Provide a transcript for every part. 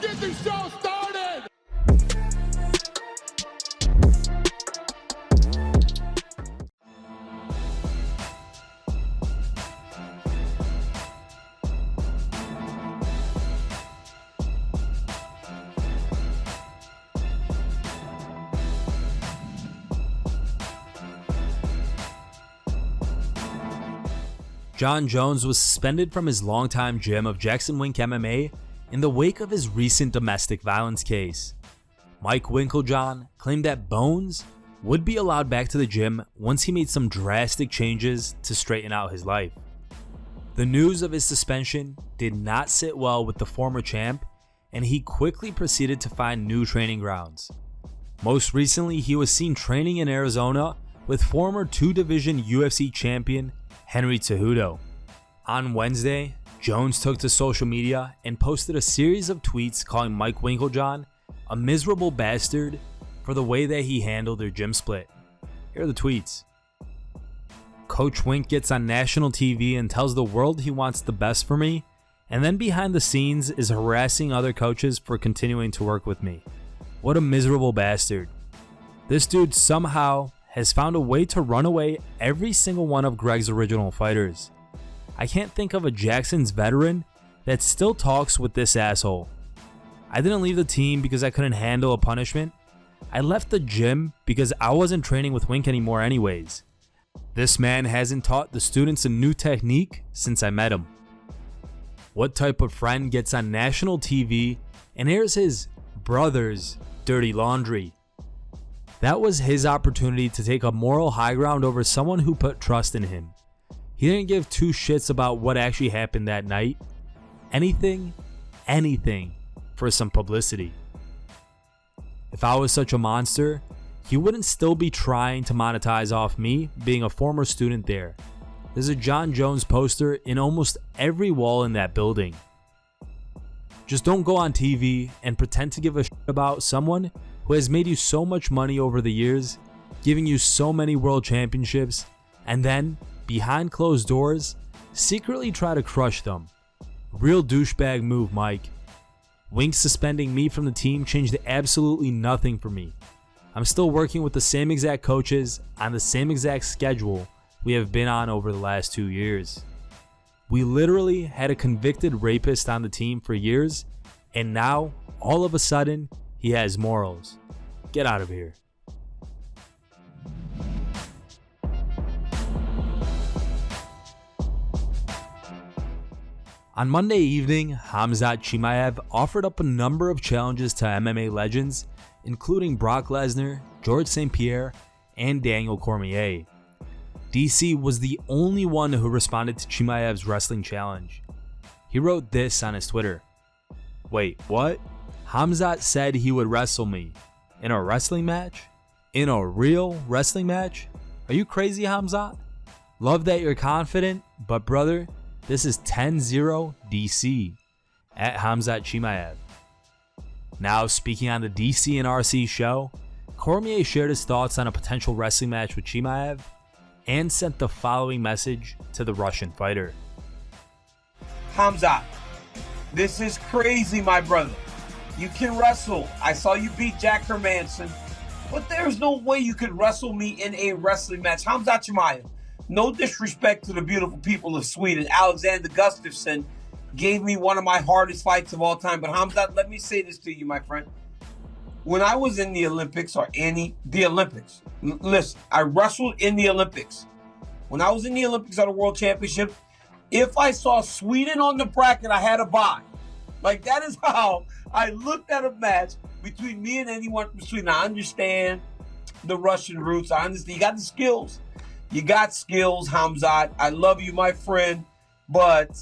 get the show started! Jon Jones was suspended from his longtime gym of Jackson Wink MMA in the wake of his recent domestic violence case. Mike Winklejohn claimed that Bones would be allowed back to the gym once he made some drastic changes to straighten out his life. The news of his suspension did not sit well with the former champ, and he quickly proceeded to find new training grounds. Most recently, he was seen training in Arizona with former 2-division UFC champion Henry Cejudo. On Wednesday, Jones took to social media and posted a series of tweets calling Mike Winklejohn a miserable bastard for the way that he handled their gym split. Here are the tweets. Coach Wink gets on national TV and tells the world he wants the best for me, and then behind the scenes is harassing other coaches for continuing to work with me. What a miserable bastard. This dude somehow has found a way to run away every single one of Greg's original fighters. I can't think of a Jackson's veteran that still talks with this asshole. I didn't leave the team because I couldn't handle a punishment. I left the gym because I wasn't training with Wink anymore anyways. This man hasn't taught the students a new technique since I met him. What type of friend gets on national TV and airs his brother's dirty laundry? That was his opportunity to take a moral high ground over someone who put trust in him. He didn't give two shits about what actually happened that night. Anything for some publicity. If I was such a monster, he wouldn't still be trying to monetize off me being a former student there. There's a Jon Jones poster in almost every wall in that building. Just don't go on TV and pretend to give a shit about someone who has made you so much money over the years, giving you so many world championships, and then, behind closed doors, secretly try to crush them. Real douchebag move, Mike. Wink suspending me from the team changed absolutely nothing for me. I'm still working with the same exact coaches on the same exact schedule we have been on over the last 2 years. We literally had a convicted rapist on the team for years, and now, all of a sudden, he has morals. Get out of here. On Monday evening, Khamzat Chimaev offered up a number of challenges to MMA legends, including Brock Lesnar, George St. Pierre, and Daniel Cormier. DC was the only one who responded to Chimaev's wrestling challenge. He wrote this on his Twitter. Wait, what? Khamzat said he would wrestle me. In a wrestling match? In a real wrestling match? Are you crazy, Khamzat? Love that you're confident, but brother, this is 10-0 DC at Khamzat Chimaev. Now speaking on the DC and RC show, Cormier shared his thoughts on a potential wrestling match with Chimaev and sent the following message to the Russian fighter. Khamzat, this is crazy, my brother. You can wrestle. I saw you beat Jack Hermanson, but there's no way you could wrestle me in a wrestling match. Khamzat Chimaev, no disrespect to the beautiful people of Sweden. Alexander Gustafsson gave me one of my hardest fights of all time. But Khamzat, let me say this to you, my friend. When I was in the Olympics, listen, I wrestled in the Olympics. When I was in the Olympics at a World Championship, if I saw Sweden on the bracket, I had to buy. Like, that is how I looked at a match between me and anyone from Sweden. I understand the Russian roots. I understand. You got the skills. You got skills, Khamzat. I love you, my friend, but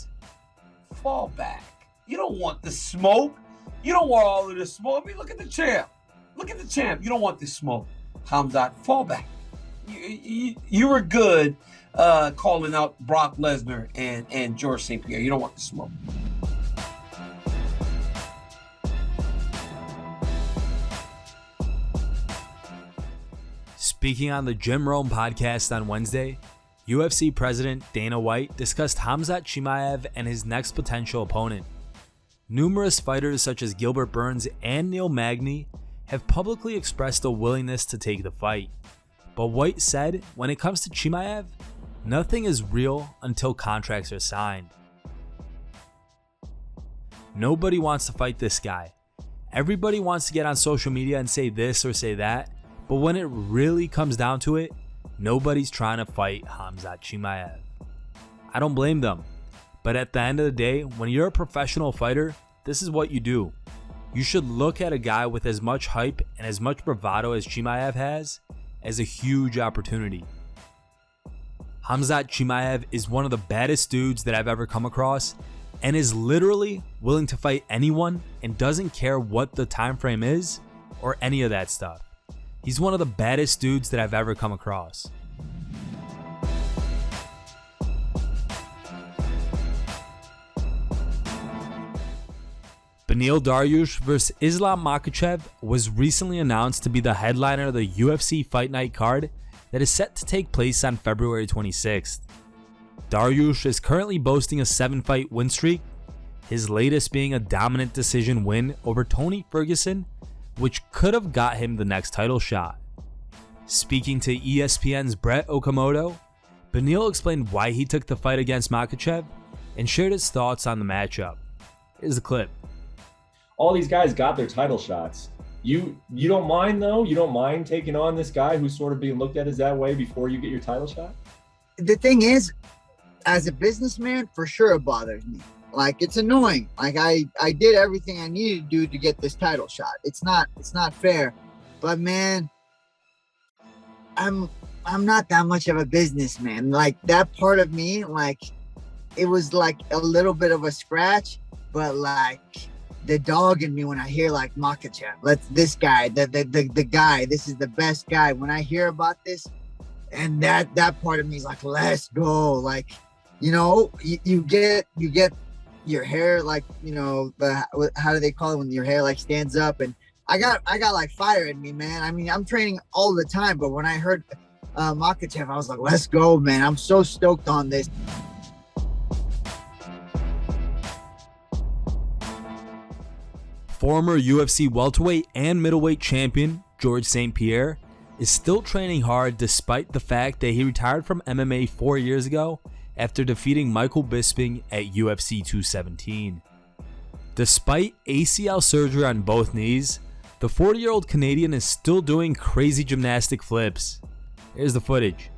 fall back. You don't want the smoke. You don't want all of this smoke. I mean, look at the champ. Look at the champ. You don't want this smoke, Khamzat. Fall back. You were good calling out Brock Lesnar and George St. Pierre. You don't want the smoke. Speaking on the Jim Rome podcast on Wednesday, UFC President Dana White discussed Khamzat Chimaev and his next potential opponent. Numerous fighters such as Gilbert Burns and Neil Magny have publicly expressed a willingness to take the fight. But White said when it comes to Chimaev, nothing is real until contracts are signed. Nobody wants to fight this guy. Everybody wants to get on social media and say this or say that, but when it really comes down to it, nobody's trying to fight Khamzat Chimaev. I don't blame them, but at the end of the day, when you're a professional fighter, this is what you do. You should look at a guy with as much hype and as much bravado as Chimaev has as a huge opportunity. Khamzat Chimaev is one of the baddest dudes that I've ever come across and is literally willing to fight anyone and doesn't care what the time frame is or any of that stuff. He's one of the baddest dudes that I've ever come across. Beneil Dariush vs Islam Makhachev was recently announced to be the headliner of the UFC Fight Night card that is set to take place on February 26th. Dariush is currently boasting a 7-fight win streak, his latest being a dominant decision win over Tony Ferguson, which could have got him the next title shot. Speaking to ESPN's Brett Okamoto, Beneil explained why he took the fight against Makhachev and shared his thoughts on the matchup. Here's the clip. All these guys got their title shots. You don't mind though? You don't mind taking on this guy who's sort of being looked at as that way before you get your title shot? The thing is, as a businessman, for sure it bothers me. Like, it's annoying. Like, I did everything I needed to do to get this title shot. It's not fair. But man, I'm not that much of a businessman. Like, that part of me, like, it was like a little bit of a scratch, but like the dog in me when I hear like Makhachev, this guy, the guy, this is the best guy. When I hear about this, and that part of me is like, let's go. Like, you know, you get your hair, like, you know, how do they call it when your hair like stands up? And I got like fire in me, man. I mean, I'm training all the time, but when I heard Makhachev, I was like, let's go, man. I'm so stoked on this. Former UFC welterweight and middleweight champion George St. Pierre is still training hard despite the fact that he retired from MMA 4 years ago after defeating Michael Bisping at UFC 217. Despite ACL surgery on both knees, the 40-year-old Canadian is still doing crazy gymnastic flips. Here's the footage.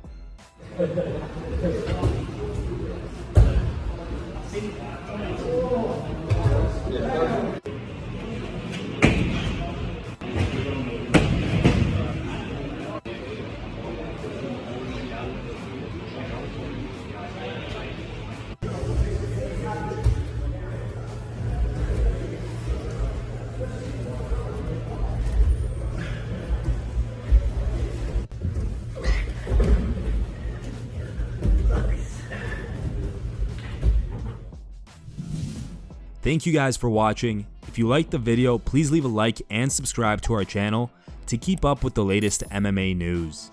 Thank you guys for watching. If you liked the video, please leave a like and subscribe to our channel to keep up with the latest MMA news.